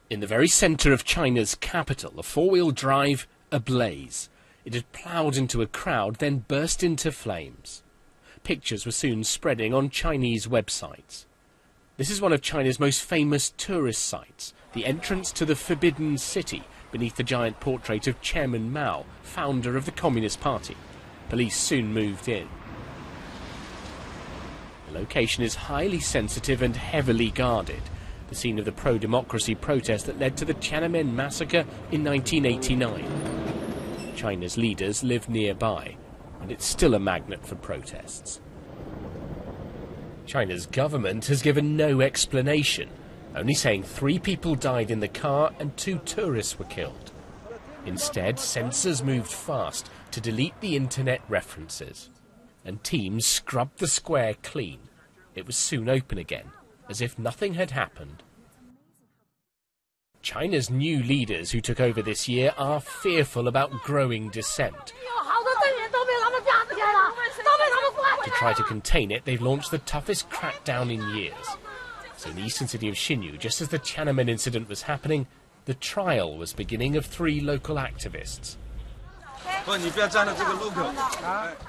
In the very centre of China's capital, a four-wheel drive ablaze. It had ploughed into a crowd, then burst into flames. Pictures were soon spreading on Chinese websites. This is one of China's most famous tourist sites, the entrance to the Forbidden City, beneath the giant portrait of Chairman Mao, founder of the Communist Party. Police soon moved in. The location is highly sensitive and heavily guarded, the scene of the pro-democracy protest that led to the Tiananmen massacre in 1989. China's leaders live nearby, and it's still a magnet for protests. China's government has given no explanation, only saying 3 people died in the car and 2 tourists were killed. Instead, censors moved fast to delete the internet references, and teams scrubbed the square clean. It was soon open again, as if nothing had happened. China's new leaders who took over this year are fearful about growing dissent. To try to contain it, they've launched the toughest crackdown in years. So in the eastern city of Xinyu, just as the Tiananmen incident was happening, the trial was beginning of 3 local activists.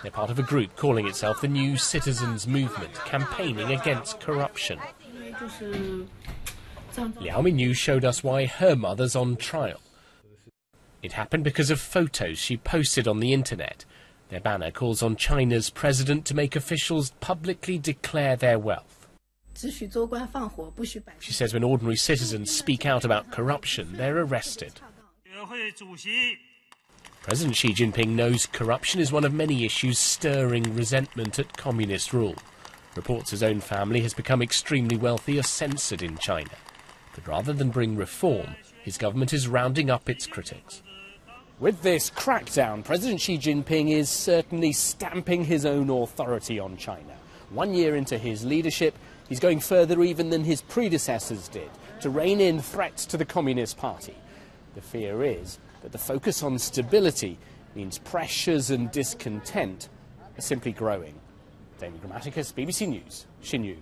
They're part of a group calling itself the New Citizens Movement, campaigning against corruption. Liao Minyu showed us why her mother's on trial. It happened because of photos she posted on the internet. Their banner calls on China's president to make officials publicly declare their wealth. She says when ordinary citizens speak out about corruption, they're arrested. President Xi Jinping knows corruption is one of many issues stirring resentment at communist rule. Reports his own family has become extremely wealthy are censored in China. But rather than bring reform, his government is rounding up its critics. With this crackdown, President Xi Jinping is certainly stamping his own authority on China. 1 year into his leadership, he's going further even than his predecessors did, to rein in threats to the Communist Party. The fear is that the focus on stability means pressures and discontent are simply growing. Damien Grammaticus, BBC News, Xinyu.